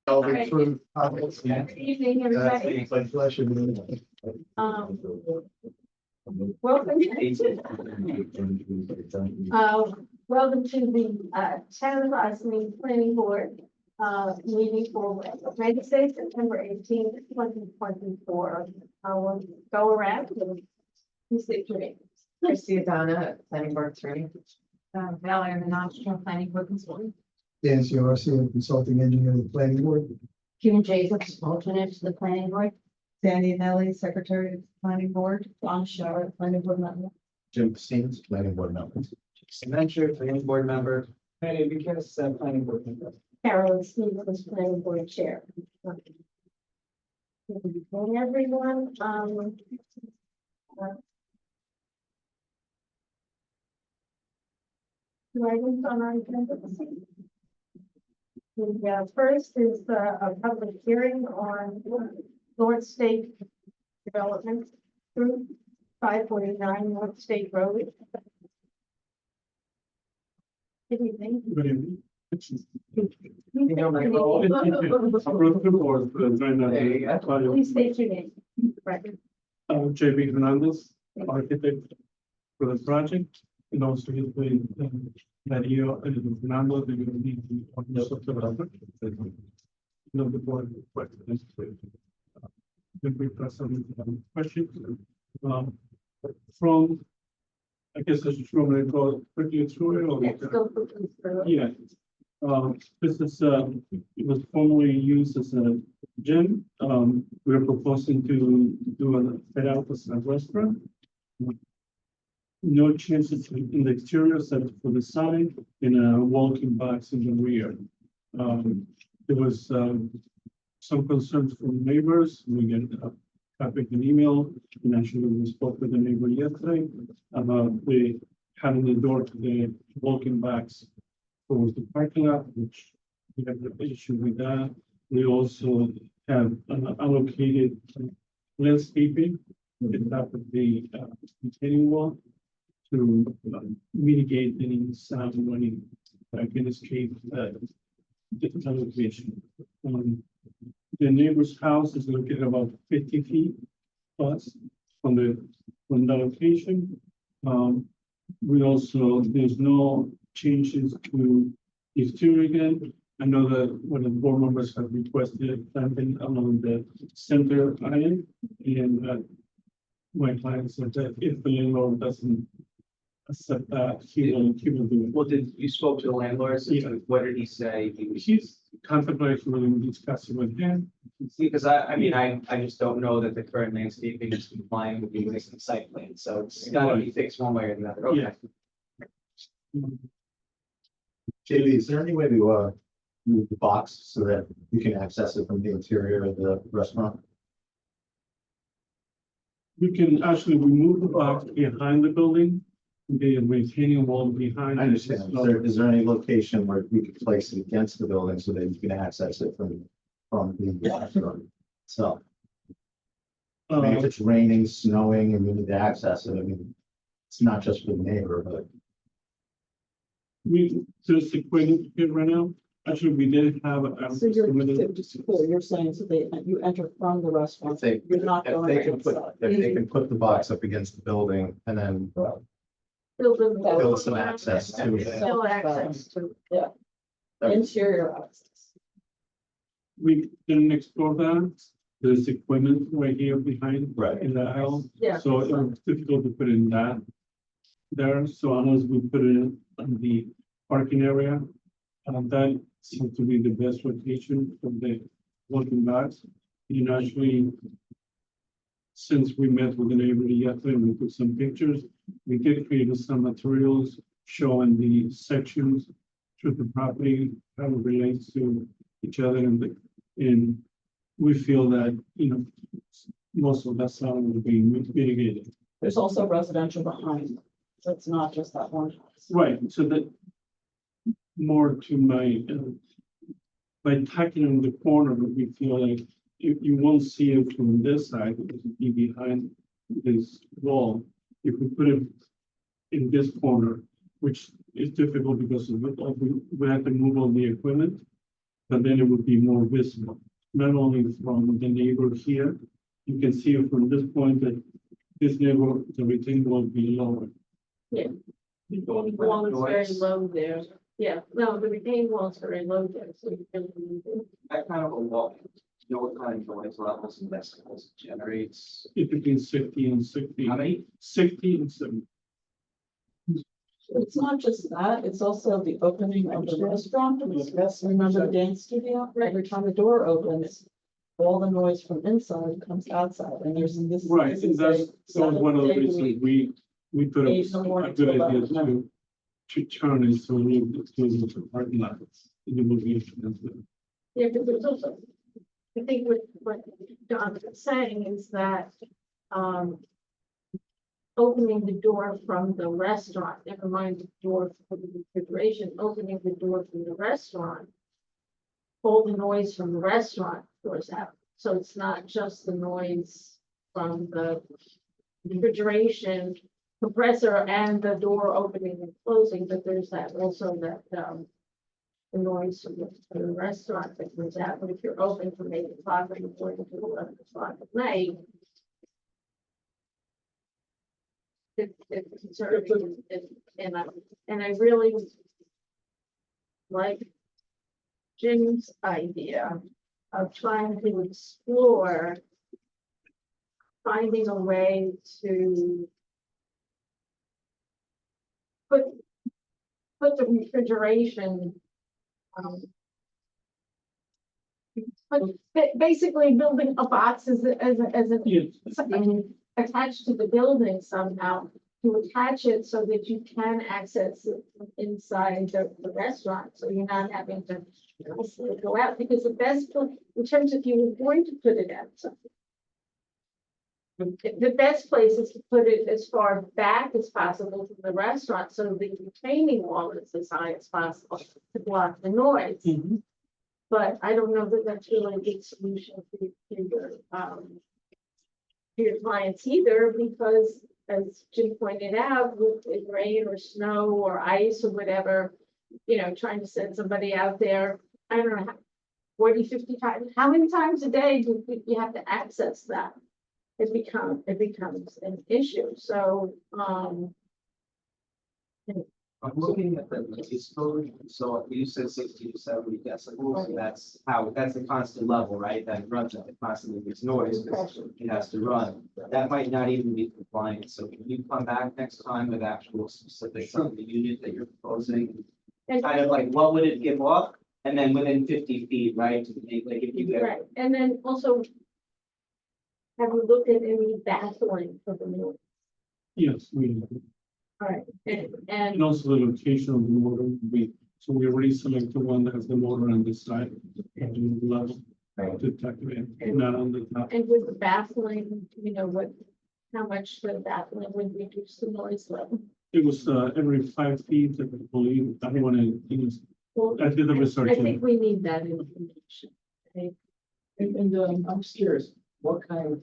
Delving through. Good evening, everybody. Welcome. Welcome to the Town of Osmond Planning Board meeting for Wednesday, September 18th, 2024. We'll go around and you state your names. Christy Adana, planning board attorney. Valerie, I'm the non-traditional planning board consultant. Dan Ciarcia, consulting engineer of the planning board. Kim Jacobs, alternate to the planning board. Sandy Nelly, secretary of the planning board. John Schauer, planning board member. Jim Stevens, planning board member. Venture, planning board member. Patty Buchanan, planning board member. Carolyn Stevens, planning board chair. Good evening, everyone. Items on our agenda this evening. The first is a public hearing on North State Development Group, 549 North State Road. Good evening. Good evening. You know, my role. Approve the board for the joint There you go. Please state your name. Right. JB Hernandez, architect for the project, and also he's been Mario and Fernando, they will be on the development. No, the board questions. Then we press some questions. From, I guess I should normally go quickly through it or. Let's go quickly through it. Yeah. This is, it was formerly used as a gym. We're proposing to do a fit out as a restaurant. No changes in the exterior except for the sign and a walking box in the rear. There was, some concerns from neighbors. We get a copy of an email, and actually we spoke with the neighbor yesterday about having the door to the walking box towards the parking lot, which we have the issue with that. We also have allocated landscaping at the top of the retaining wall to mitigate any sound running can escape the location. The neighbor's house is located about 50 feet plus from the location. We also, there's no changes to the exterior again. I know that one of the board members have requested planting along the center aisle, and my client said that if the landlord doesn't accept that, he will do it. Well, did you spoke to the landlord? Yeah. What did he say? He's contemplating discussing with him. See, because I mean, I just don't know that the current landscaping is compliant with the existing site plan, so it's gotta be fixed one way or the other. Okay. JB, is there any way to move the box so that you can access it from the interior of the restaurant? We can actually remove the box behind the building, the retaining wall behind. I understand. Is there any location where we could place it against the building so that you can access it from the restaurant itself? I mean, if it's raining, snowing, and you need to access it, I mean, it's not just for the neighbor, but. There's equipment here right now. Actually, we did have. So just to be clear, you're saying so you enter from the restaurant, you're not going inside. If they can put the box up against the building and then Build some access to it. Still access to. Yeah, interior access. We didn't explore that. There's equipment right here behind. Right. In the aisle. Yeah. So it was difficult to put in that there. So unless we put it in the parking area, that seems to be the best location for the walking box. And actually, since we met with the neighbor yesterday, we took some pictures. We did create some materials showing the sections through the property, how it relates to each other, and we feel that, you know, most of that sound will be mitigated. There's also residential behind, so it's not just that one house. Right, so that more to my, by tucking in the corner, we feel like you won't see it from this side because it'll be behind this wall. If we put it in this corner, which is difficult because of we have to move all the equipment. but then it would be more visible, not only from the neighbor here. You can see from this point that this neighbor, the retaining wall will be lower. The retaining wall is very low there. Yeah, no, the retaining wall is very low there, so you really need it. That kind of a wall, you know what kind of noise levels and decibels it generates? It's between 60 and 60. How many? 60 and 70. It's not just that, it's also the opening of the restaurant. Remember the dance studio? Every time the door opens, all the noise from inside comes outside, and there's this. Right, this and is that's, a that was one of the 7-day reasons week. we thought it 8 was in the morning a good to idea 11 to turn it so we would close the parking lot. It would be expensive. Yeah, because there's also, I think what Don is saying is that, opening the door from the restaurant, never mind the door for the refrigeration, opening the door from the restaurant, all the noise from the restaurant goes out. So it's not just the noise from the refrigeration compressor and the door opening and closing, but there's that also that, the noise from the restaurant that comes out. But if you're open from 8 o'clock in the morning to 11 o'clock at night, it's concerning, and I really like Jim's idea of trying to explore finding a way to put the refrigeration, but basically building a box as a Yes. something attached to the building somehow, to attach it so that you can access it from inside the restaurant, so you're not having to constantly go out, because the best, in terms of you were going to put it outside. The best place is to put it as far back as possible from the restaurant, so the retaining wall is as high as possible to block the noise. Mhm. But I don't know that that's really a good solution for your clients either, because as Jim pointed out, with rain or snow or ice or whatever, you know, trying to send somebody out there, I don't know, 40, 50 times, how many times a day do you have to access that? It becomes an issue, so, I'm looking at the noise code, so you said 60 to 70 decibels, and that's the constant level, right? That runs at the constant, if it's noise, because it has to run. That might not even be compliant, so can you come back next time with actual specifics on the unit that you're proposing? and, Kind of like, what would it give off? And then within 50 feet, right, to make, like, if you get. right, and then also, have you looked at any baffling for the noise? Yes, we, All right, and and also the location of the motor, so we already select the one that has the motor on this side. And do the level to tuck it in, not on the top. And with the baffling, you know, how much the baffling would reduce the noise level? It was every 5 feet, I believe. I don't want to use, Well, I did the research. I think we need that information. Okay? I'm just curious, what kind of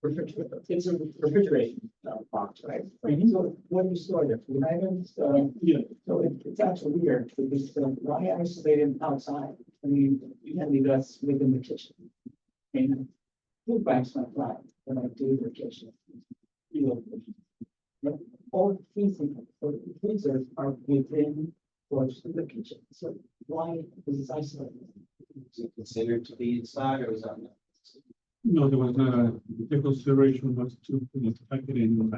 refrigerator, it's a refrigeration box, right? So what do you store there, food items? Yeah, So it's actually weird, because why isolate them outside? I mean, usually that's within the kitchen. And food bags not fly, when I do the kitchen. You know, all freezers are within or the kitchen, so why is it isolated? Is it considered to be inside or is that? no, there was the consideration was to tuck it in.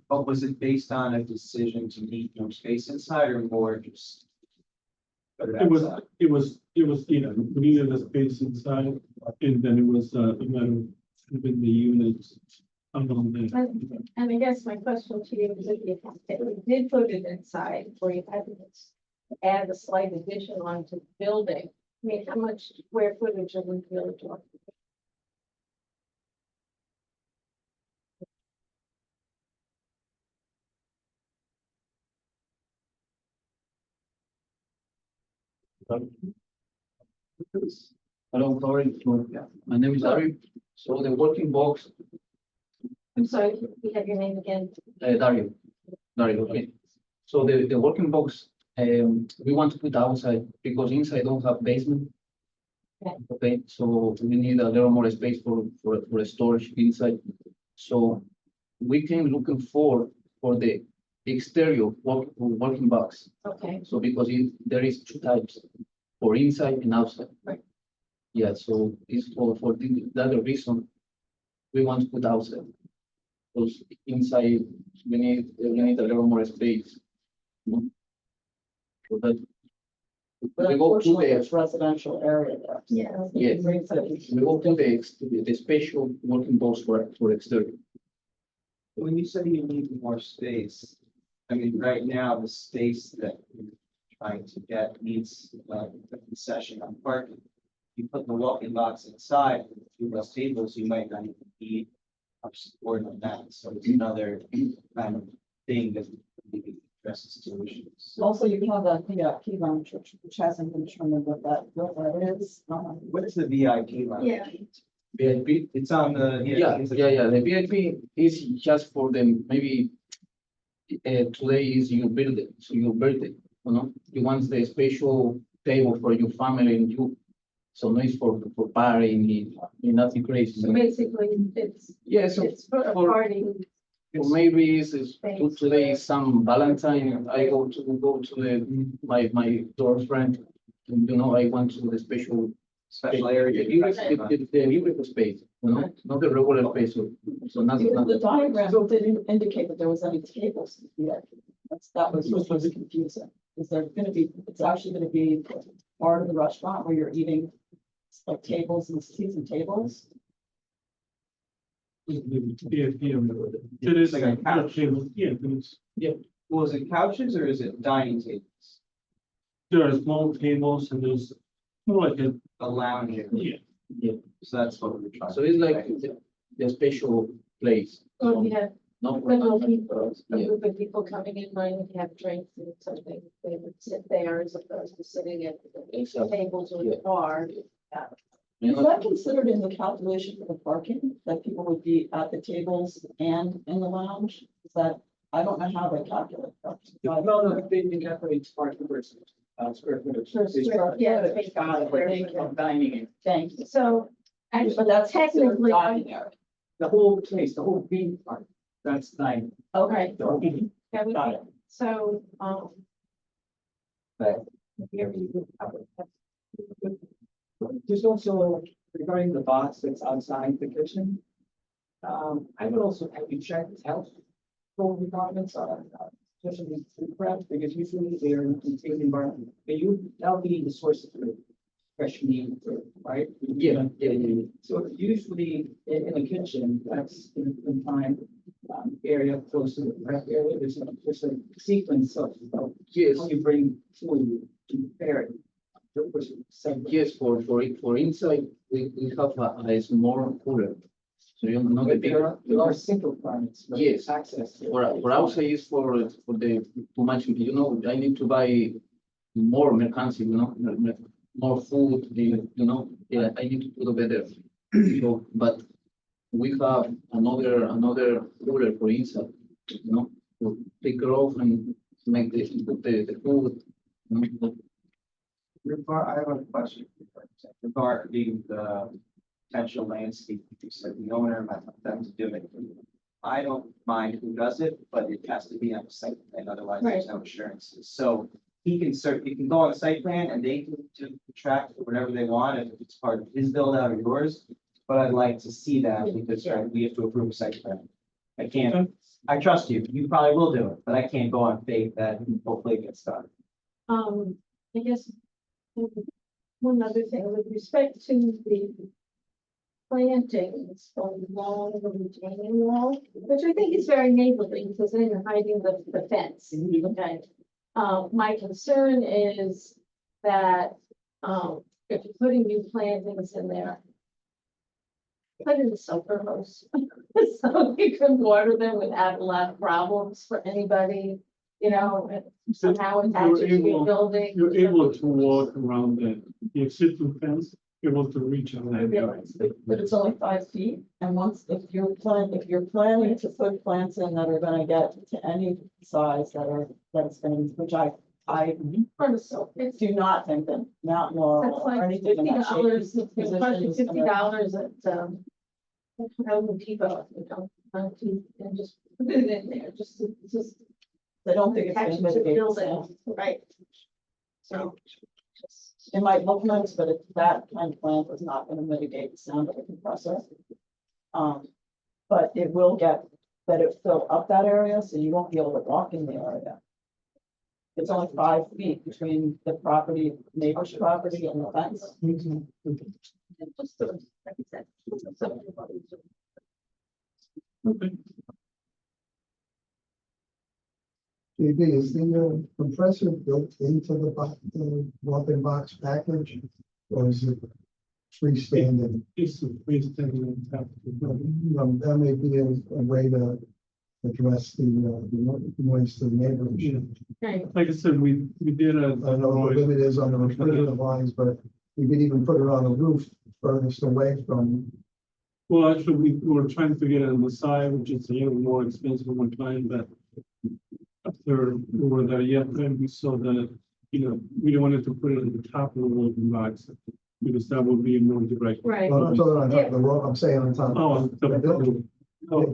Was it based on a decision to need more space inside or more just? put It was, outside? it was, you know, we needed a space inside, and then it was a matter of having the units along there. And I guess my question to you is if you did put it inside, or you had to add a slight addition onto the building, I mean, how much square footage are we really talking? Hello, sorry, my name is Ari. So the working box, I'm sorry, you have your name again. Dario, okay. So the working box we want to put outside because inside don't have basement. Okay. Okay, so we need a little more space for storage inside. So we can looking for the exterior working box. Okay, So because there is two types, for inside and outside. Right. Yeah, so it's for the other reason, we want to put outside. Because inside, we need a little more space. You know? So that. But We go to unfortunately, the, it's residential area there. yeah. yes, Brings it- we go to the special working box for exterior. When you say you need more space, I mean, right now, the space that you're trying to get needs a concession on parking. You put the walking box inside, with two less tables, you might not even need our support on that, so it's another kind of thing that maybe addresses solutions. Also, you have a VIP lounge, which hasn't been determined what that is. What is the VIP lounge? Yeah. VIP. It's on the. Yeah, the VIP is just for them, maybe. Today is your birthday, so your birthday, you know, you want the special table for your family and you. So no, it's for partying, nothing crazy. So basically, Yeah, so it's for a for- party. or maybe today is some Valentine, I go to my girlfriend. And, you know, I want to the special. Special area. The beautiful space, you know, not the regular space, so nothing. The diagram didn't indicate that there was any tables yet. That was what was confusing. Is there gonna be, it's actually gonna be part of the restaurant where you're eating like tables and seats and tables? It is Like a couch. Yeah, Well, is it couches or is it dining tables? there are small tables and there's more like A lounge area? yeah. So that's what we're trying. So it's like the special place. Or you have No, little people, a Yeah. group of people coming in, might have drinks and something, they would sit there as opposed to sitting at the Exactly. tables or the Yeah. bar. You Is know, that considered in the calculation for the parking, that people would be at the tables and in the lounge? Is that, I don't know how they calculate that. No, they calculate parking versus, square footage. Sure, square Yeah. footage, got it, where they can dining in. Thank you. So, actually, But that's considered technically, dining area. The whole place, the whole green part, that's nine. Okay. that would Got be, it. so, But here you would cover that. there's also regarding the box that's outside the kitchen. I would also have you check health code requirements on, especially food prep, because usually they're in a contained environment. That'll be the source of the fresh meat, right? Yeah. So usually in the kitchen, that's in a confined area close to the prep area. There's a sequence of Yes, how you bring food to prepare it. yes, for inside, we have a small cooler. So you know the But big. there are simple requirements. right? Yes. Access. For outside is for the too much, you know, I need to buy more mercancy, you know, more food, you know, yeah, I need to put over there. So, but we have another cooler for inside, you know, to take care of and make the food. You know, I have a question. Regarding the potential landscape, you said the owner might have them to do it. I don't mind who does it, but it has to be on the site plan, otherwise there's no assurances. So he can go on the site plan and they can do track whatever they want, if it's part of his build out or yours. But I'd like to see that because we have to approve a site plan. I can't, I trust you, you probably will do it, but I can't go on faith that hopefully it gets done. I guess one other thing with respect to the plantings along the retaining wall, which I think is very neighborly because then you're hiding the fence. Okay. My concern is that, if you're putting new plantings in there, put in the summer house, so you can water them without a lot of problems for anybody, you know, and somehow attach it to your building. You're able to walk around the existing fence, able to reach out that area. But it's only 5 feet, and once, if you're planning to put plants in that are gonna get to any size that's been, which I I It's do not think that Mountain Laurel That's or like anything in that shape $50, is it's positioned is gonna- $50 at, Home Depot, you know, and just put it in there, just, I don't think it's attach gonna it to the mitigate the building, sound. right? So. It might look nice, but that kind of plant is not gonna mitigate the sound of the compressor. But it will let it fill up that area, so you won't be able to walk in the area. It's only 5 feet between the property, neighbor's property and the fence. Just sort of, like I said, so- Okay. JB, is the compressor built into the walk-in box package? Or is it freestanding? It's a freestanding tap. That may be a way to address the noise to the neighbors. Right. Like I said, we did I don't know what the limit is on the refrigerator lines, but we could even put it on the roof furthest away from. well, actually, we were trying to get it on the side, which is a little more expensive for my client, but after we were there, yeah, then we saw that, we don't wanted to put it at the top of the walking box because that would be more direct. Right. Well, I'm talking on top of the roof, I'm saying on top. Oh, of the building,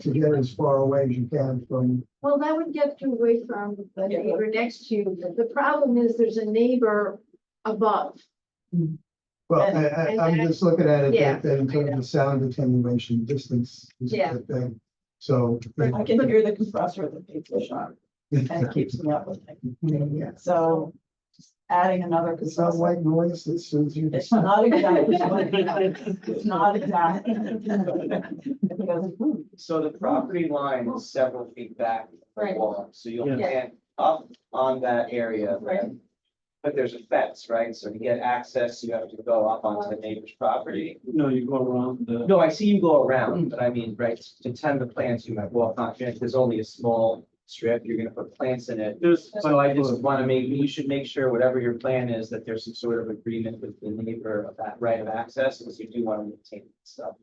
to get as far away as you can from. Well, that would get you away from the neighbor next to you. The problem is there's a neighbor above. Well, And- I'm just looking at it Yeah, that in terms of sound attenuation, distance is Yeah. a thing. So. I can hear the compressor at the pizza shop, and it keeps me up with it. Yeah. So just adding another It's not compressor. white noise that soothes you. It's not exactly. It's not exactly. Because So the property line is several feet back from Right. the wall, so you'll Yeah. plant up on that area. Right. But there's a fence, right? So to get access, you have to go up onto the neighbor's property. No, you go around the. No, I see you go around, but I mean, right, to tend the plants, you might walk on, if there's only a small strip, you're gonna put plants in it. There's. So I just wanna you should make sure whatever your plan is, that there's some sort of agreement with the neighbor of that right of access, because you do wanna maintain stuff.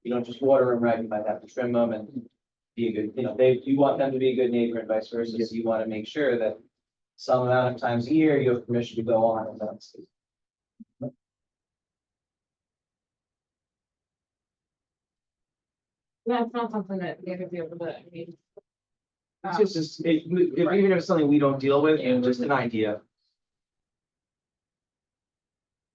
You don't just water them right, you might have to trim them and be a good, you want them to be a good neighbor and vice versa, so you wanna make sure that some amount of times a year, you have permission to go on and that's. That's not something that they would be able to, I mean. It's just, even if it's something we don't deal with, just an idea.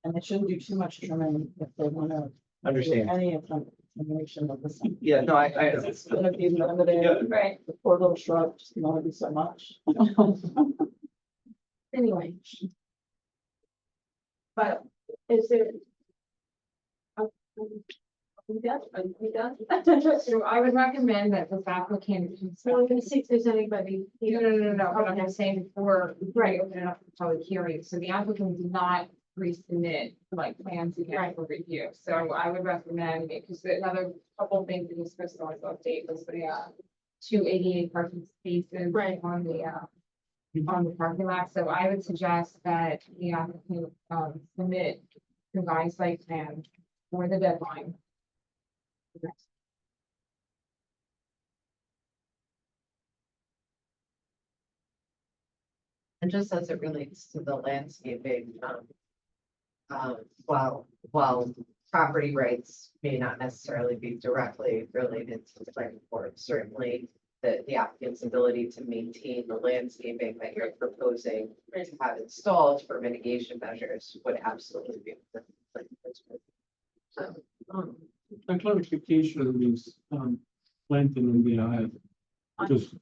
And they shouldn't do too much trimming if they wanna. do Understand. Any attenuation of the sun. Yeah, no, It's gonna be limited. Right. The poor little shrub just can only do so much. Anyway. But is there? We done? So I would recommend that this applicant. So we're gonna see if there's anybody. No, but I'm just saying before, right, open it up for public hearing, so the applicant did not resubmit like plans again Right. for review, so I would recommend, because another couple of things that was supposed to also update was the 288 parking spaces Right. on the parking lot, so I would suggest that the applicant submit revised site plan for the deadline. And just as it relates to the landscaping, while property rights may not necessarily be directly related to the planning board, certainly the applicant's ability to maintain the landscaping that you're proposing to have installed for mitigation measures would absolutely be. within the planning board's purview. A clarification is, planting in the eye. Because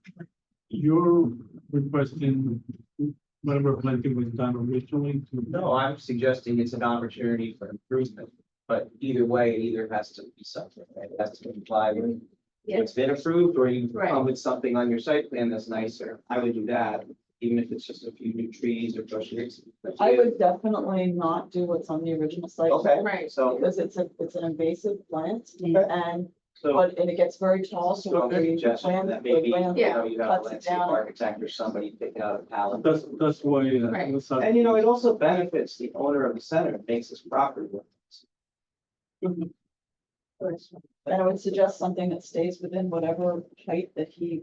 you're requesting whatever planting was done originally to. No, I'm suggesting it's an opportunity for improvement, but either way, it either has to be something, right? It has to comply with what's been approved, or you Right. come with something on your site plan that's nicer. I would do that, even if it's just a few new trees or bushes. I would definitely not do what's on the original site. Okay, Right. so, Because it's an invasive plant and, so and it gets very tall, so. strong the suggestion plant- that the maybe, plant you have a cuts it landscape down. architect or somebody pick out a palette. That's why. Right. And it also benefits the owner of the center, it makes his property look. And I would suggest something that stays within whatever height that he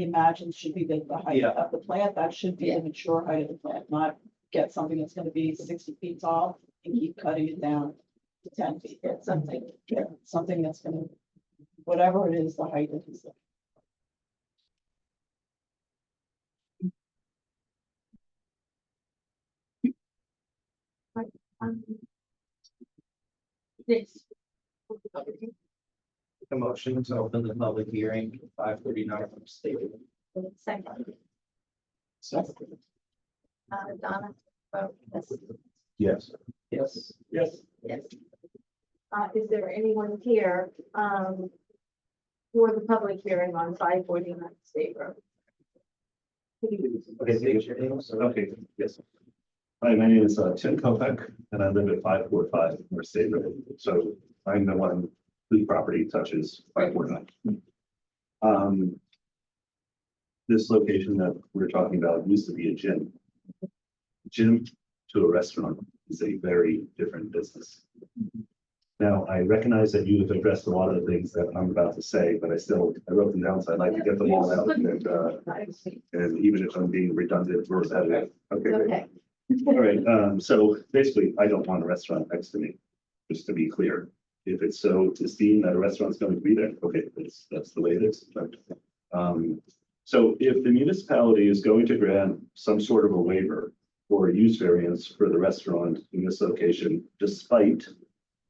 imagine should be the height Yeah. of the plant, that should be the mature height of the plant, not get something that's gonna be 60 feet tall and keep cutting it down to 10 feet. Get something, something that's gonna, whatever it is, the height that is. Yes. The motion to open the public hearing, 5:39 from state. Second, Donna, vote yes. Yes. Yes. Yes. Is there anyone here, for the public hearing on 549 State Road? Okay, state your name, so. Okay, yes. Hi, my name is Tim Kopak, and I live at 545 North State Road. So I'm the one whose property touches 549. This location that we're talking about used to be a gym. Gym to a restaurant is a very different business. Now, I recognize that you have addressed a lot of the things that I'm about to say, but I wrote them down, so I'd like to get them all out. And even if I'm being redundant or repetitive. Okay, great. Okay. All right, so basically, I don't want a restaurant next to me, just to be clear. If it's so esteemed that a restaurant's going to be there, okay, that's the way it is. But, so if the municipality is going to grant some sort of a waiver or a use variance for the restaurant in this location, despite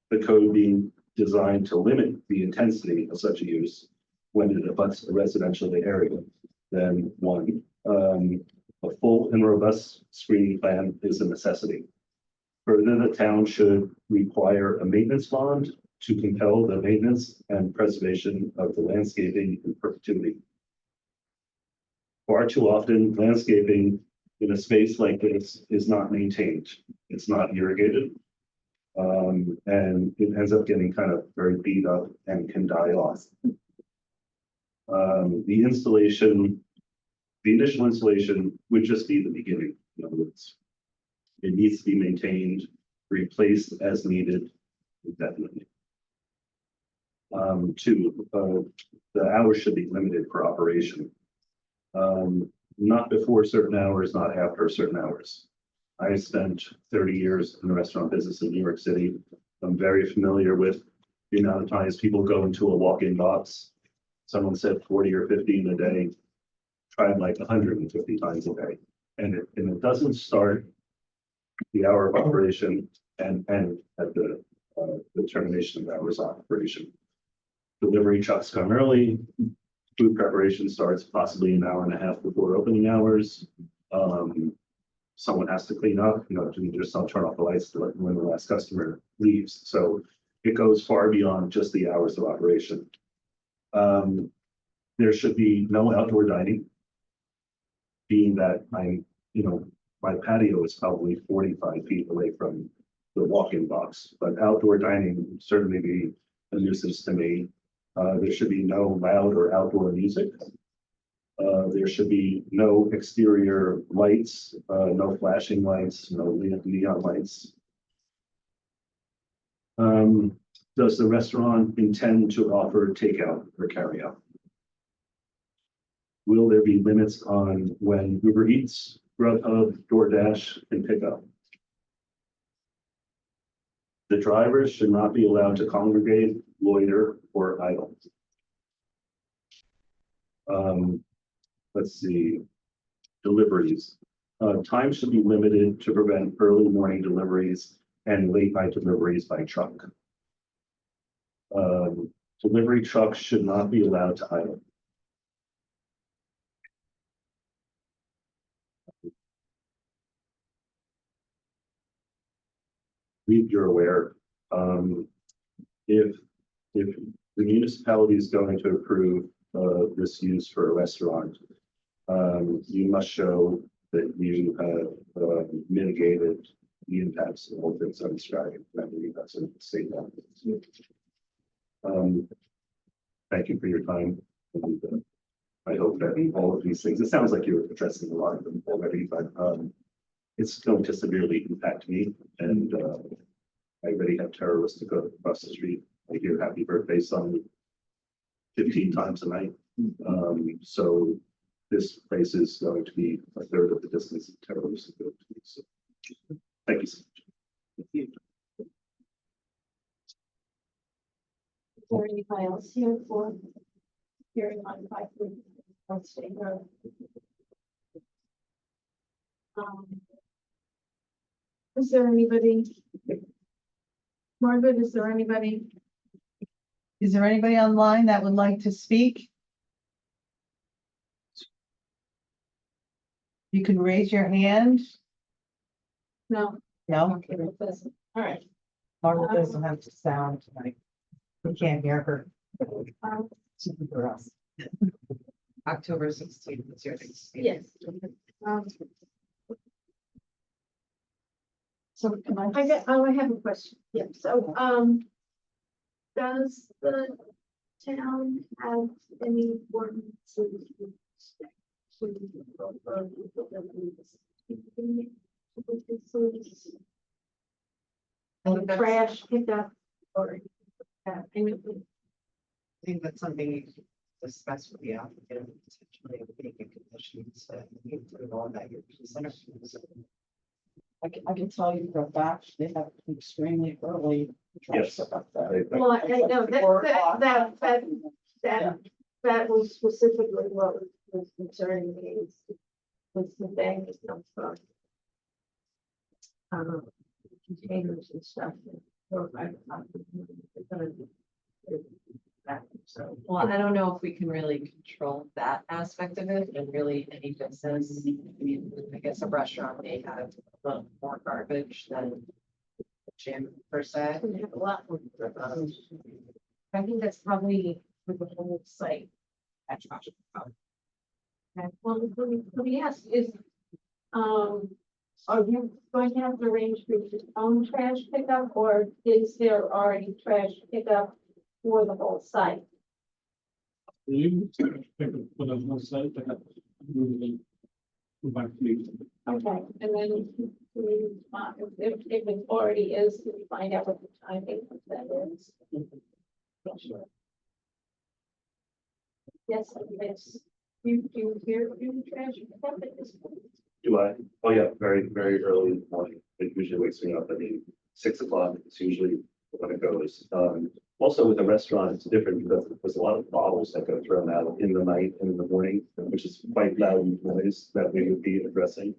the code being designed to limit the intensity of such a use when it abuts a residential area, then one, a full and robust screening plan is a necessity. Further, the town should require a maintenance bond to compel the maintenance and preservation of the landscaping in perpetuity. Far too often, landscaping in a space like this is not maintained. It's not irrigated. And it ends up getting kind of very beat up and can die off. The initial installation would just be the beginning. In other words, it needs to be maintained, replaced as needed indefinitely. Two, the hours should be limited for operation. Not before certain hours, not after certain hours. I spent 30 years in the restaurant business in New York City. I'm very familiar with the amount of times people go into a walk-in box. Someone said 40 or 50 in a day. Tried like 150 times a day. And it doesn't start the hour of operation and at the termination of hours of operation. Delivery trucks come early. Food preparation starts possibly an hour and a half before opening hours. Someone has to clean up, you just don't turn off the lights when the last customer leaves. So it goes far beyond just the hours of operation. There should be no outdoor dining. Being that my patio is probably 45 feet away from the walk-in box, but outdoor dining would certainly be a nuisance to me. There should be no loud or outdoor music. There should be no exterior lights, no flashing lights, no neon lights. Does the restaurant intend to offer takeout or carryout? Will there be limits on when Uber Eats, Grubhub, DoorDash can pick up? The drivers should not be allowed to congregate, loiter, or idle. Let's see, deliveries. Time should be limited to prevent early morning deliveries and late night deliveries by truck. Delivery trucks should not be allowed to idle. You're aware, if the municipality is going to approve this use for a restaurant, you must show that you have mitigated the impacts of all things I'm describing. I believe that's a statement. Thank you for your time. And, I hope that all of these things, it sounds like you're addressing a lot of them already, but it's going to severely impact me. And I already have terrorists to go across the street. I hear happy birthday song 15 times a night. So this place is going to be a third of the distance of Terra Lucia. So, thank you so much. Is there anybody else here for hearing on 5 North State Road? Is there anybody? Margaret, is there anybody? Is there anybody online that would like to speak? You can raise your hand. No. No, Okay, it doesn't. All right. Margaret doesn't have to sound tonight. We can't hear her. Um, For us. October 16th is your next meeting. Yes. Um, So can I? I have a question. Yeah, so, does the town have any ordinances with respect to trash pickup or anything? I think that's something you can discuss with the applicant, potentially make a condition to include all that you're considering. I can tell you for a fact, they have extremely early. trash Yes. pickup there. Well, I know 4 o'clock. that was specifically what was concerning me was the bank stuff from containers and stuff. So, well, I don't know if we can really control that aspect of it and really any business. I mean, I guess a restaurant may have a little more garbage than a gym per se. We have a lot more. I think that's probably for the whole site. That's trash. Okay, well, let me ask, are you going to have to arrange for your own trash pickup, or is there already trash pickup for the whole site? You pick up for the whole site, but really go back to you. Okay, and then if it already is, can you find out what the timing of that is? Sure. Yes, yes. You hear you trash pickup at this point? Do I? Oh, yeah, very, very early in the morning. It usually wakes me up. I mean, 6 o'clock is usually when it goes. Also with the restaurant, it's different because there's a lot of bottles that go thrown out in the night and in the morning, which is quite loud noise that we would be addressing.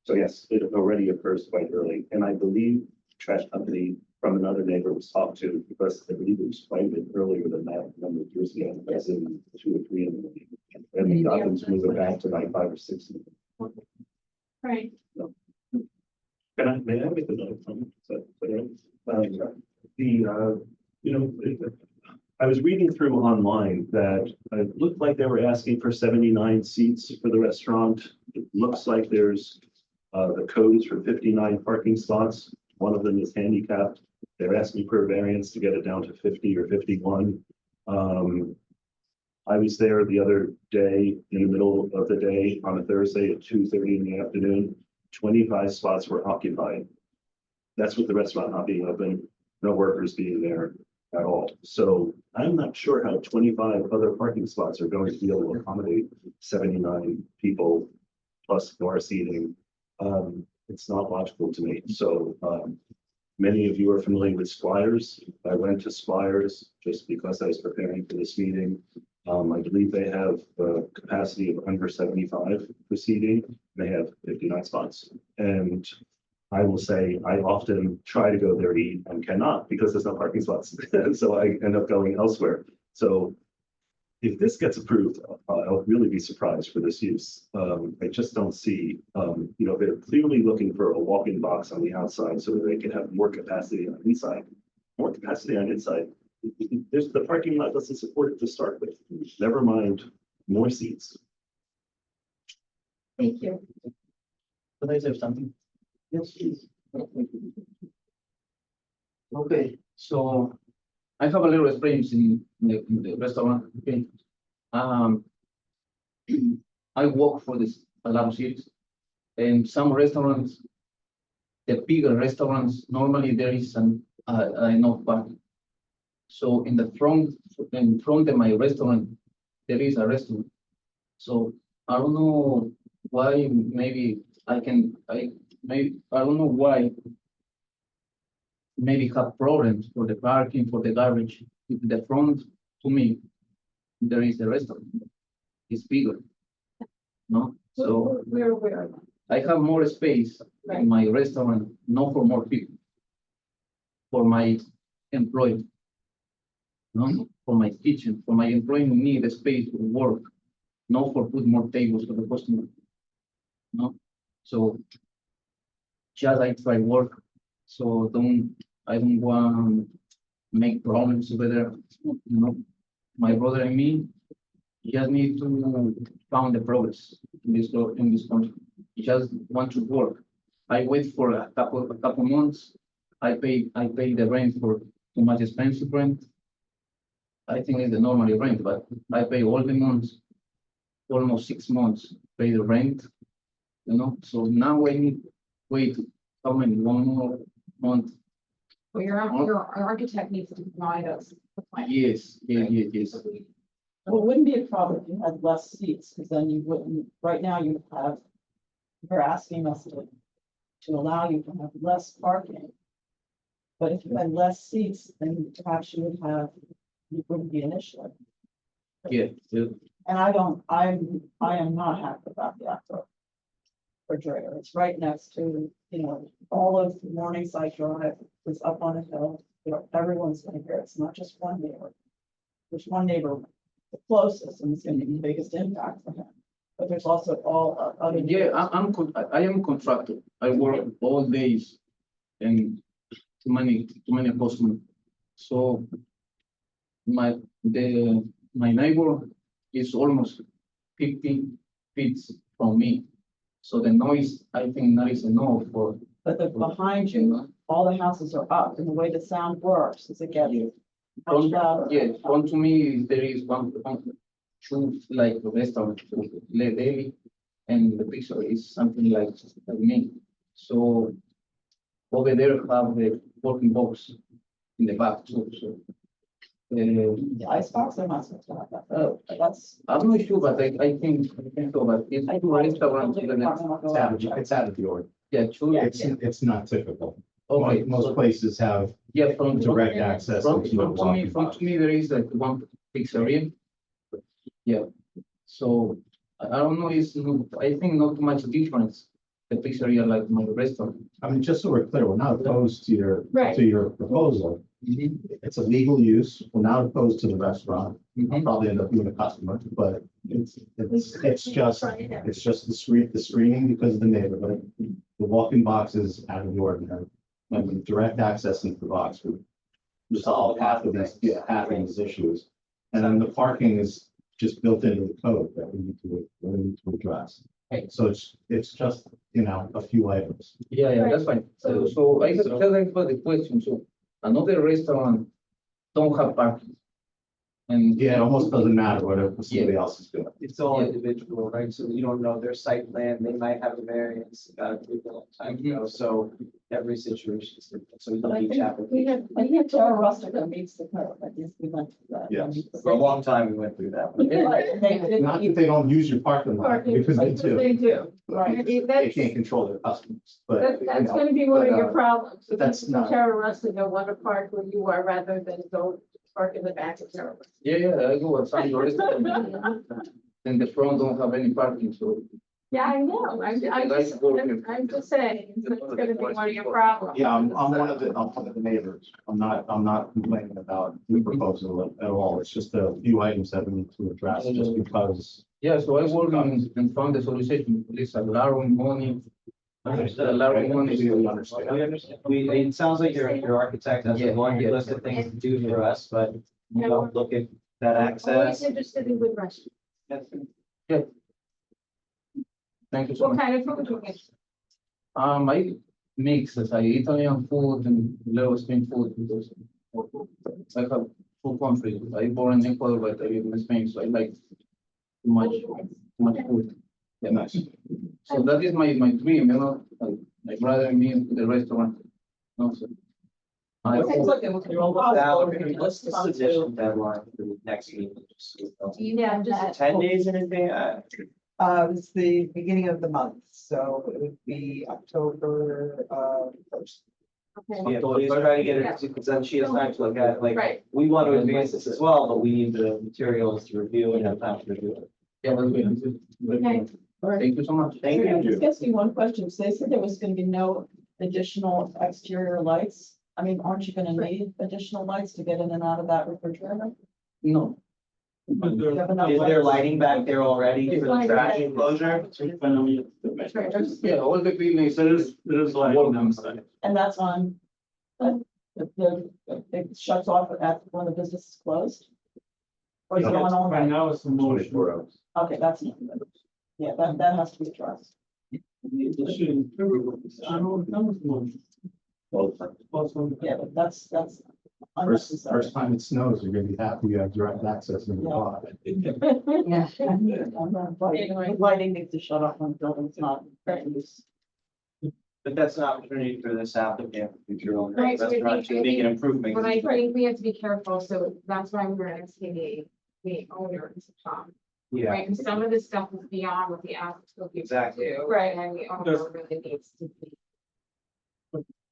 So yes, it already occurs quite early. And I believe trash company from another neighbor was talked to because I believe it was quite a bit earlier than that a number of years ago, as in 2 or 3 in the morning. And we got them to move it back to like 5 or 6. Right. May I make another comment? Is that right? I was reading through online that it looked like they were asking for 79 seats for the restaurant. It looks like there's the code is for 59 parking spots. One of them is handicapped. They're asking for a variance to get it down to 50 or 51. I was there the other day in the middle of the day on a Thursday at 2:30 in the afternoon. 25 spots were occupied. That's with the restaurant not being open, no workers being there at all. So I'm not sure how 25 other parking spots are going to be able to accommodate 79 people plus more seating. It's not logical to me. So many of you are familiar with Squires. I went to Squires just because I was preparing for this meeting. I believe they have a capacity of under 75 for seating. They have 59 spots. And I will say, I often try to go there to eat and cannot because there's no parking spots. So I end up going elsewhere. So if this gets approved, I'll really be surprised for this use. I just don't see, they're clearly looking for a walk-in box on the outside so that they can have more capacity on the inside. More capacity on inside. There's the parking lot doesn't support it to start with. Never mind more seats. Thank you. Can I say something? Yes, please. Okay, so I have a little experience in the restaurant. Okay. I work for this a lot of cities. And some restaurants, the bigger restaurants, normally there is enough parking. So in front of my restaurant, there is a restaurant. So I don't know why, maybe I can, I don't know why. Maybe have problems for the parking, for the garbage. If the front, to me, there is a restaurant. It's bigger. No, so We're aware of that. I have more space Right. in my restaurant, not for more people. For my employee. No, for my kitchen, for my employee who need a space to work, not for put more tables for the customer. No, so just I try work, so I don't want make problems over there, you know. My brother and me just need to found the progress in this country. We just want to work. I wait for a couple months. I pay the rent for too much expensive rent. I think it's the normal rent, but I pay all the months, almost 6 months, pay the rent. You know, so now I need wait how many, 1 more month. Well, your architect needs to provide us. the plan. Yes. Well, it wouldn't be a problem if you had less seats, because then you wouldn't, right now you have, you're asking us to allow you to have less parking. But if you had less seats, then perhaps you wouldn't be an issue. Yeah, And I am not happy about the outdoor refrigerator. It's right next to, all of Morningside Drive is up on a hill. Everyone's gonna hear it. It's not just one neighbor. There's one neighbor, the closest, and it's gonna be the biggest impact for him. But there's also all other. yeah, I am contractor. I work all days and too many customers. So my neighbor is almost 50 feet from me. So the noise, I think that is enough for. But behind you, all the houses are up, and the way the sound works is it gets much louder. Yeah, one to me, there is one, two, like the restaurant, Le Deli, and the picture is something like me. So over there have the working box in the back too, so. The icebox, they're not supposed to have that. That's. I'm not sure, but I think so, but it's I- two restaurants Building in the next. department will go out and check. It's out of the order. Yeah, two. Yeah. It's not typical. Okay, Most places have yeah, from direct access. From into the to me, walking from box. to me, there is like one pizzeria. Yeah, so I don't know, I think not too much difference, the pizzeria like my restaurant. I mean, just so we're clear, we're not opposed to your, Right. to your proposal. It's a legal use. We're not opposed to the restaurant. I'll probably end up being a customer, but it's just the screening because of the neighborhood. The walking box is out of the ordinary. And with direct access into the box would resolve half of these issues. And then the parking is just built into the code that we need to address. Right. So it's just, a few items. Yeah, that's fine. So I just like for the question, so another restaurant don't have parking. And Yeah, it almost doesn't matter whatever somebody else is doing. It's all Yeah. individual, right? So you don't know their site plan, they might have a variance, approved a long time ago, so every situation is different, so But I each think application. I think Terra Rustica meets the code. I think we went through that. Yes. For a long time, we went through that. one. Right, they didn't Not that even- they don't use your parking lot, Parking, because they because do. they do. Right. They That's, can't control their customers, but. that's gonna be one of your but, problems. If that's people not- Terra Rustica want to park where you are rather than go park in the back of Terra Rustica. yeah, I go at some restaurant. And the front don't have any parking, so. Yeah, I know. I'm just saying, it's gonna be one of your problems. Yeah, I'm one of the neighbors. I'm not complaining about the proposal at all. It's just a few items that we need to address just because. Yeah, so I work in found the solution, please allow money. Allow money. We understand. We understand. It sounds like your architect has a Yeah, long yeah. list of things to do for us, but we Yeah. don't look at that Always access. interested in good restaurants. Thank you so What much. kind of food do you get? I mix as I Italian food and little Spain food because I have two countries. I born in Ecuador, but I live in Spain, so I like too much food. Yeah, Nice. so that is my dream, my brother and me into the restaurant. No, so. I It seems like it would be all Now, possible. what's the submission deadline for the next meeting? Yeah, just. 10 days in advance? It's the beginning of the month, so it would be October, first. Okay. Yeah, please try to get it, because then she has time to look at it, like, Right. we want to advance this as well, but we need the materials to review and have time to review it. Yeah, well, we- Okay. Thank you so much. Thank I you. just ask you one question. So they said there was gonna be no additional exterior lights. I mean, aren't you gonna need additional lights to get in and out of that refrigerator? No. But You have enough Is there lights? lighting back there already for the trash enclosure? Yeah, all the cleaners. There is like. And that's on, it shuts off at when the business is closed? Or is it on all Right night? now it's a motion. 24 hours. Okay, that's not good. Yeah, that has to be addressed. Yeah, but that's First unnecessary. time it snows, you're gonna be happy you have direct access in the lot. Yeah. Lighting needs to shut off on buildings, not use. But that's an opportunity for this applicant, future owner, Right, so I restaurant think- to make an improvement. But I think we have to be careful, so that's why we're asking the owner to come. Yeah, Right, because some of this stuff is beyond what the applicant can Exactly. do. Right. And the owner really needs to be.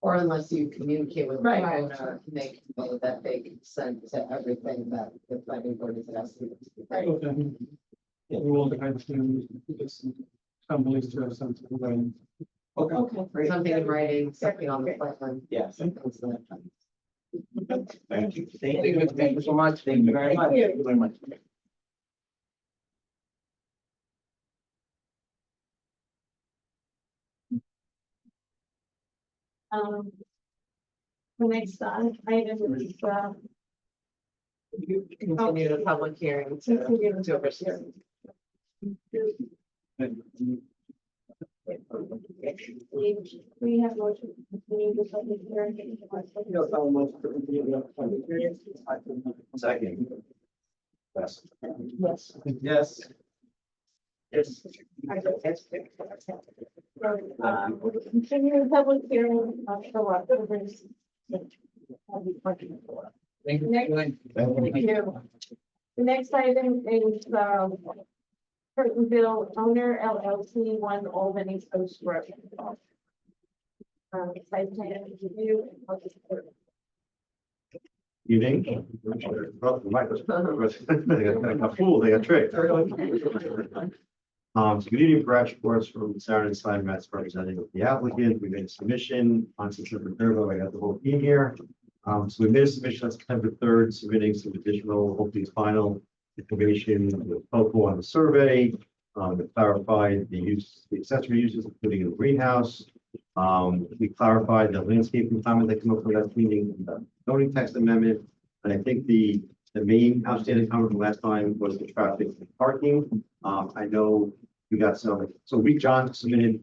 Or unless you communicate with the Right. owner, make know that they consent to everything that the planning board is asking. them to do. Okay. We will have to, some ways to have something. Right. Okay, great. Something in writing, something on the plan. yes. things like that. Thank you. Thank you so much. Thank you very much. Thank you very much. The next item is, Continue the public hearing to oversee. we have motion. to continue the public hearing. Second. Yes. Yes. Yes. Yes. We'll continue the public hearing for what? Thank you. Thank you. The next item is, Curtinville owner LLC, 1 Albany Post Road. Site plan review. and public hearing. Evening. They got fooled, they got tricked. So good evening, Brad Schwartz from Saturday Slide Mets representing the applicant. We made a submission on September 3rd. I got the whole team here. So we made a submission on September 3rd, submitting some additional, hopefully final information with focal on the survey. To clarify the use, the accessory uses, including the greenhouse. We clarified the landscaping comment that came up from that meeting, the zoning text amendment. And I think the main outstanding comment from last time was the traffic and parking. I know we got some, so John submitted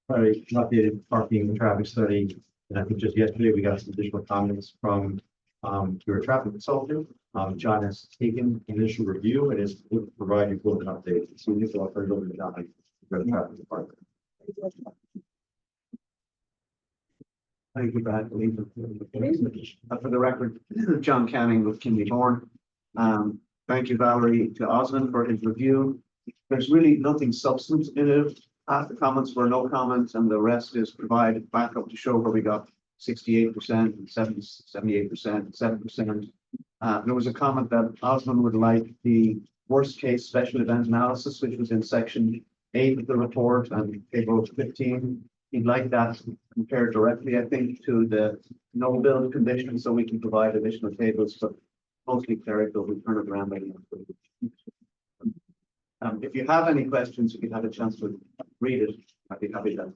an updated parking and traffic study. And I think just yesterday, we got some additional comments from your traffic consultant. John has taken initial review and is looking to provide you with an update. So we just offer it over to John for the traffic department. Thank you, Brad. For the record, John Canning with Kinley Horn. Thank you, Valerie, to Osmond for his review. There's really nothing substantive. Half the comments were no comments and the rest is provided backup to show where we got 68%, 78%, 7%. There was a comment that Osmond would like the worst case special event analysis, which was in section 8 of the report and table 15. He'd like that compared directly, I think, to the no build conditions, so we can provide additional tables, but mostly clerical, we turn it around by the end. If you have any questions, if you have a chance to read it, I'd be happy to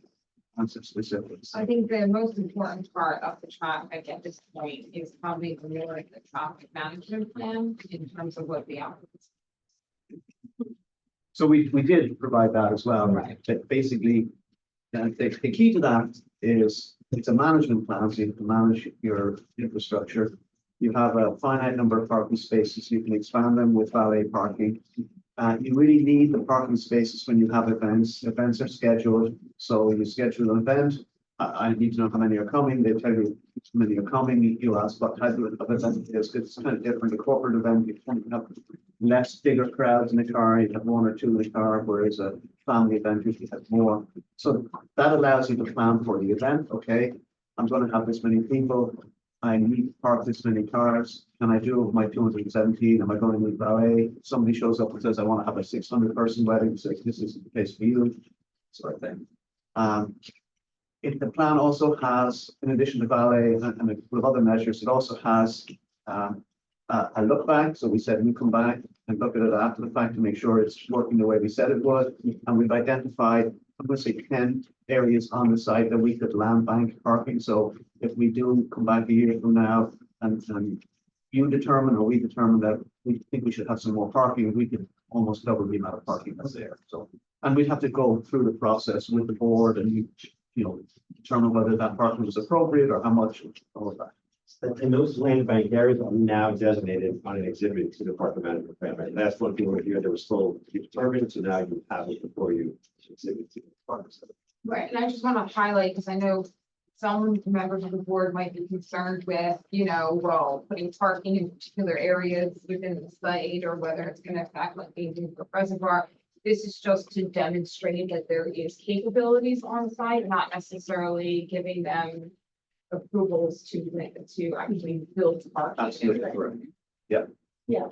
answer specifics. I think the most important part of the traffic at this point is probably more like the traffic management plan in terms of what the applicants. So we did provide that as well. Right. But basically, the key to that is it's a management plan, so you have to manage your infrastructure. You have a finite number of parking spaces, you can expand them with valet parking. You really need the parking spaces when you have events. Events are scheduled, so you schedule an event. I need to know how many are coming. They tell you many are coming, you ask what type of event it is, it's kind of different. A corporate event, you tend to have less bigger crowds in the car, you have one or two in the car, whereas a family event usually has more. So that allows you to plan for the event, okay? I'm gonna have this many people, I need to park this many cars, can I do my 217, am I going to need valet? Somebody shows up and says, I want to have a 600-person wedding, so this is the place for you, sort of thing. If the plan also has, in addition to valet and a couple of other measures, it also has a look back. So we said we come back and look at it after the fact to make sure it's working the way we said it would. And we've identified, I'm going to say 10 areas on the site that we could land bank parking. So if we do come back a year from now and you determine or we determine that we think we should have some more parking, we could almost double the amount of parking that's there. So, and we'd have to go through the process with the board and you know, determine whether that parking was appropriate or how much, all of that. And those land bank areas are now designated on an exhibit to the Park Management Plan, right? Last one, people were here, they were still determined, so now you have it before you exhibit to the park. Right, and I just want to highlight, because I know some members of the board might be concerned with, you know, well, putting parking in particular areas within the site, or whether it's going to affect like being in the reservoir. This is just to demonstrate that there is capabilities on site, not necessarily giving them approvals to actually build parking. Absolutely correct. Yeah. Yeah.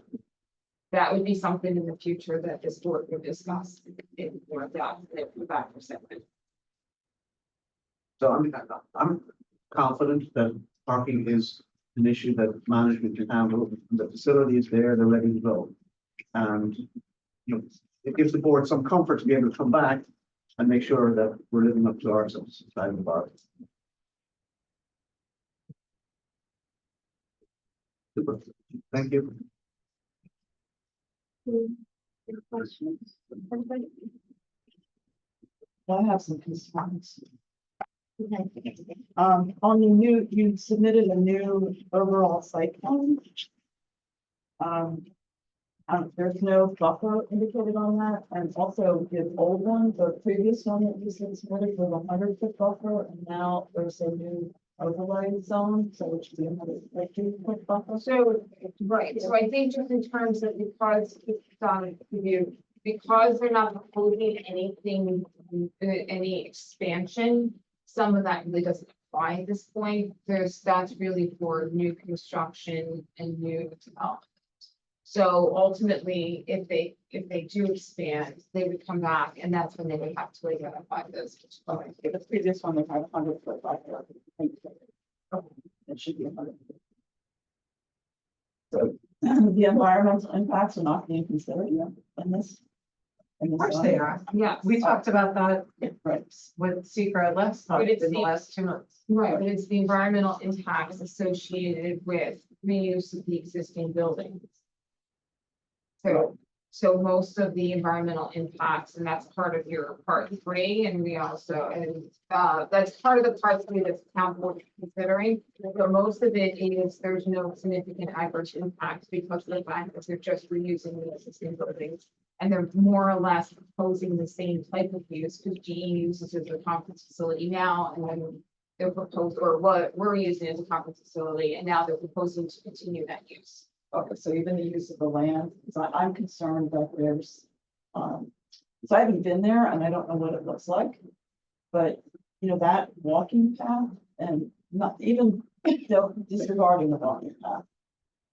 That would be something in the future that this board would discuss in more depth if that for segment. So I'm confident that parking is an issue that management can handle. The facility is there, they're ready to go. And, you know, it gives the board some comfort to be able to come back and make sure that we're living up to our side of the bar. Super. Thank you. Any questions? Everybody? I have some concerns. Okay. On the new, you submitted a new overall site plan. There's no buffer indicated on that, and also the old one, the previous one that you submitted was 100-foot buffer, and now there's a new overlay zone, so it should be 150-foot buffer. So, right, so I think just in terms of because because they're not proposing anything, any expansion, some of that really doesn't apply at this point. That's really for new construction and new development. So ultimately, if they do expand, they would come back, and that's when they would have to identify those. Okay, the previous one, they had 100-foot buffer. It should be 100. So the environmental impacts are not being considered in this. Of course they are. Yeah, We talked about that Right. with Secret last But month it's in the the- last 2 months. right, but it's the environmental impacts associated with reuse of the existing buildings. So most of the environmental impacts, and that's part of your part 3, and we also, that's part of the part 3 that's town board considering. But most of it is, there's no significant adverse impacts because of the fact that they're just reusing the existing buildings. And they're more or less proposing the same type of use, because GE uses it as a conference facility now, and then they're proposed, or what we're using as a conference facility, and now they're proposing to continue that use. Okay, so even the use of the land, because I'm concerned that there's, so I haven't been there and I don't know what it looks like. But, you know, that walking path and not even, disregarding the walking path.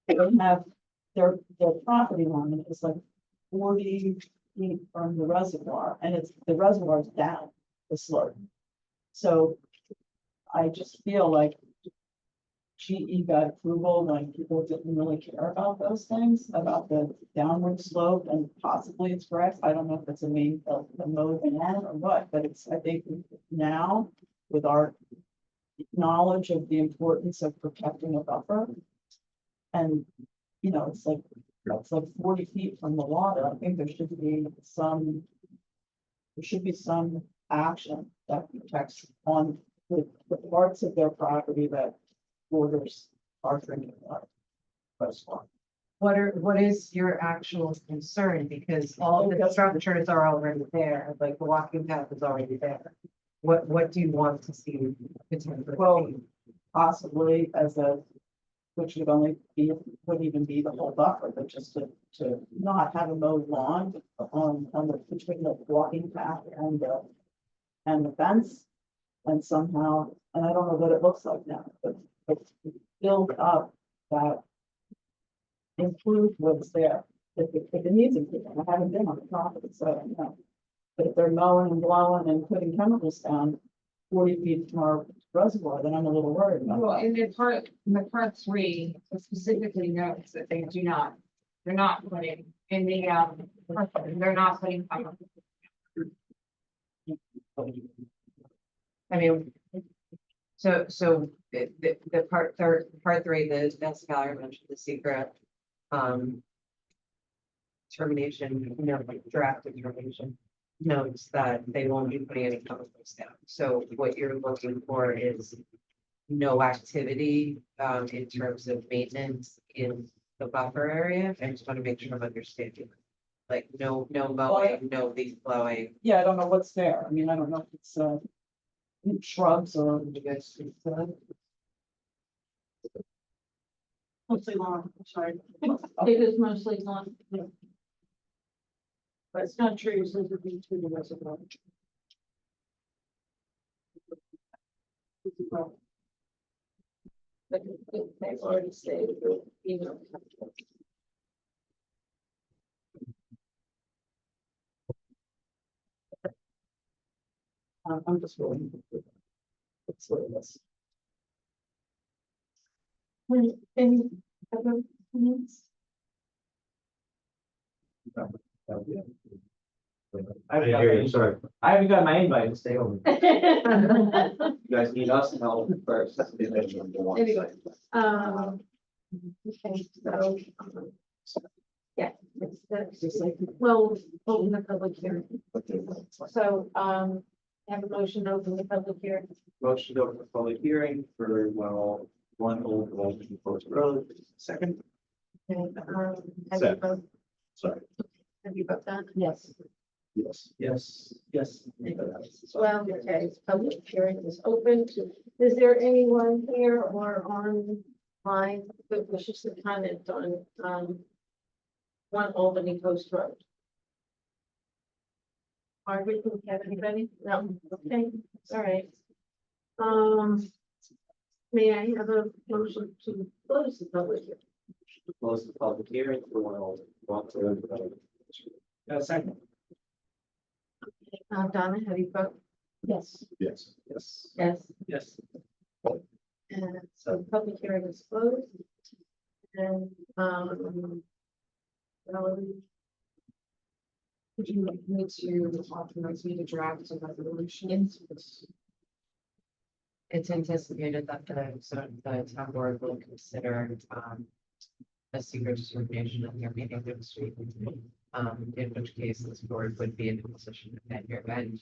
They have their property line is like 40 feet from the reservoir, and the reservoir's down the slope. So I just feel like GE got approval when people didn't really care about those things, about the downward slope, and possibly it's correct. I don't know if it's a main, the mode or what, but I think now with our knowledge of the importance of protecting a buffer. And, you know, it's like 40 feet from the water. I think there should be some action that protects on the parts of their property that borders our drinking water. What is your actual concern? Because all the structures are already there, like the walking path is already there. What do you want to see? Well, possibly as a, which would only be, wouldn't even be the whole buffer, but just to not have a mowed lawn on the, between the walking path and the fence. And somehow, and I don't know what it looks like now, but build up that improved what's there. If it needs improvement, I haven't been on the property, so I don't know. But if they're mowing and blowing and putting chemicals down 40 feet from our reservoir, then I'm a little worried about Well, that. in the part three, it specifically notes that they do not, they're not putting in the, they're not putting. I mean, so the part three, the Nancy Valerie mentioned the secret. Termination, draft determination notes that they won't be putting any chemicals down. So what you're looking for is no activity in terms of maintenance in the buffer area. I just want to make sure I'm understanding. Like no mowing, no leaf blowing. Yeah, I don't know what's there. I mean, I don't know if it's shrubs or. Mostly lawn, I'm sorry. It is mostly lawn. Yeah. But it's not trees, those would be to the reservoir. But they've already stated, you know. I'm just really. It's what it is. Any other comments? I didn't hear you, sorry. I haven't got my invite to stay over. You guys need us to help first. Anyway, okay, so. Yeah, it's well, open the public hearing. So, have a motion to open the public hearing. Motion to open the public hearing for one old Washington Post Road. Second. Okay, have you Second. both, Sorry. have you both done? Yes. Yes. Yes. Well, okay, public hearing is open. Is there anyone here or online that wishes to comment on, One Albany Post Road? Margaret, do you have anybody? No, okay, all right. May I have a motion to close the public hearing? Close the public hearing for one old Road. Second. Donna, have you voted? Yes. Yes. Yes. Yes. And so the public hearing is closed. And, Valerie, Would you like me to authorize me to draft a resolution? It's anticipated that the town board will consider a secret determination of your meeting next week. In which case this board would be in a position to amend your event.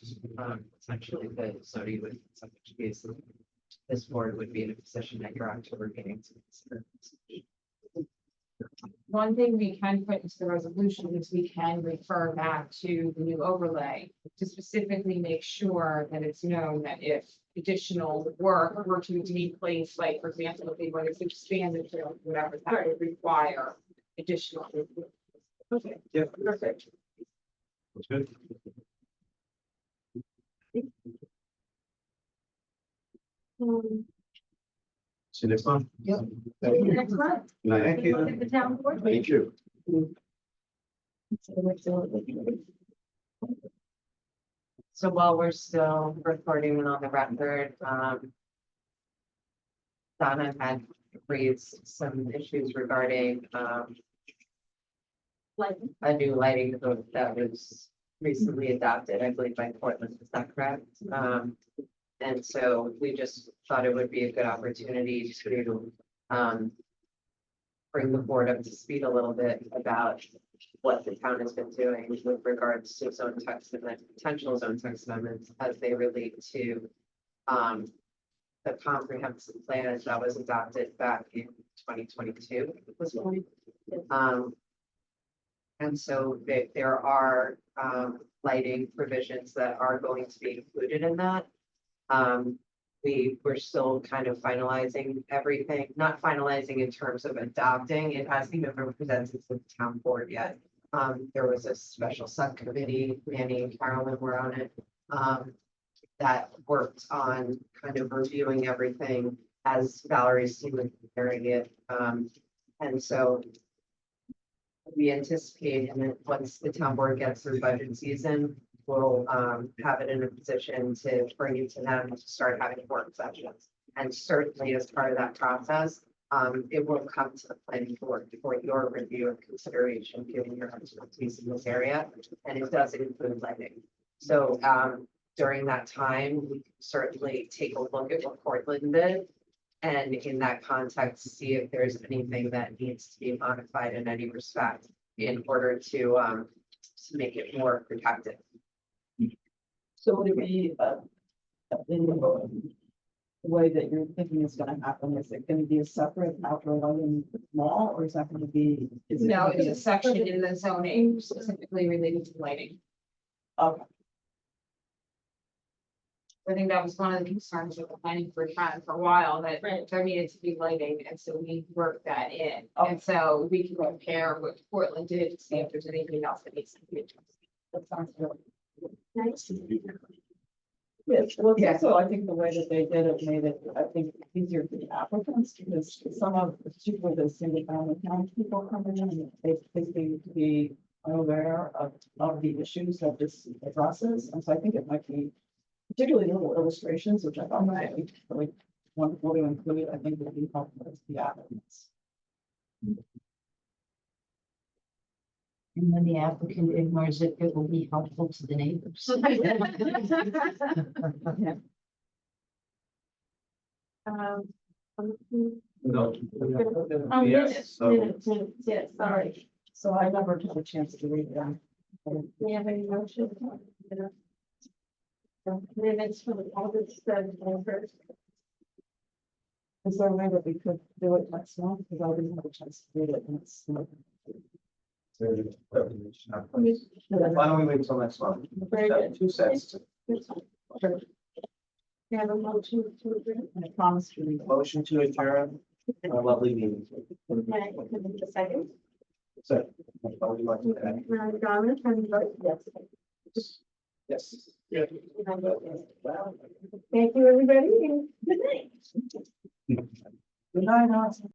Essentially the zoning would, in such case, this board would be in a position at your October meeting to consider. One thing we can put into the resolution is we can refer back to the new overlay to specifically make sure that it's known that if additional work were to take place, like for example, if they wanted to expand the trail, whatever, that would require additional. okay, Yeah. perfect. That's good. See you next time. Next month, Thank you. at the town board. Thank you. So while we're still recording and on the record, Donna had raised some issues regarding Like, a new lighting code that was recently adopted, I believe by Portland, is that correct? And so we just thought it would be a good opportunity to bring the board up to speed a little bit about what the town has been doing with regards to zone text and potential zone text amendments as they relate to the comprehensive plan that was adopted back in 2022. And so there are lighting provisions that are going to be included in that. we're still kind of finalizing everything, not finalizing in terms of adopting. It hasn't even been presented to the town board yet. There was a special subcommittee, Manny and Carolyn were on it, that worked on kind of reviewing everything as Valerie's team was preparing it. And so we anticipate, and then once the town board gets through budget season, we'll have it in a position to bring it to them to start having work sessions. And certainly as part of that process, it will come to the planning board for your review and consideration, given your expertise in this area, and it does include lighting. So during that time, we can certainly take a look at what Portland did. And in that context, see if there's anything that needs to be modified in any respect in order to make it more protective. So would it be, in the way that you're thinking is gonna happen, is it gonna be a separate outdoor lighting wall, or is that gonna be? Is it No, gonna be it's a section in the zoning specifically related to lighting. Okay. I think that was one of the concerns with the planning for a while, that Right. there needed to be lighting, and so we worked that in. Okay. And so we can compare what Portland did to see if there's anything else that needs to be addressed. That sounds good. Nice. Yes, well, Yeah. so I think the way that they did it made it, I think, easier for the applicants, because some of, particularly the single family people coming in, and they seem to be unaware of the issues that this addresses, and so I think it might be particularly little illustrations, which I thought might be really wonderful to include, I think would be helpful to the applicants. And when the applicant ignores it, it will be helpful to the neighbors. No. Oh, Yes, so- minutes, yes, sorry. So I never took a chance to read them. We have any motion? Minutes for the August first. Is there a way that we could do it next month, because I didn't have a chance to read it, and it's. Why don't we wait till next month? Very good. 2 cents. We have a motion to agree. I promise to read. Motion to adjourn. A lovely meeting. Okay, can we get a second? So, what would you like to add? Donna, can you vote yes? Yes. And I vote yes. Thank you, everybody, and good night. Good night, Allison.